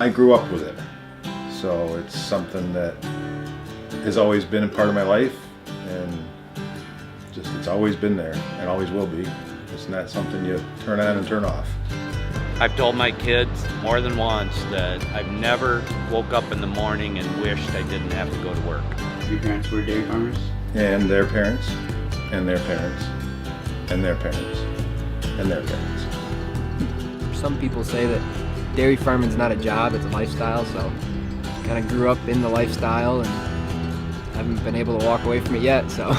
I grew up with it, so it's something that has always been a part of my life, and just it's always been there and always will be. It's not something you turn on and turn off. I've told my kids more than once that I've never woke up in the morning and wished I didn't have to go to work. Your parents were dairy farmers? And their parents, and their parents, and their parents, and their parents. Some people say that dairy farming's not a job, it's a lifestyle, so kind of grew up in the lifestyle and haven't been able to walk away from it yet, so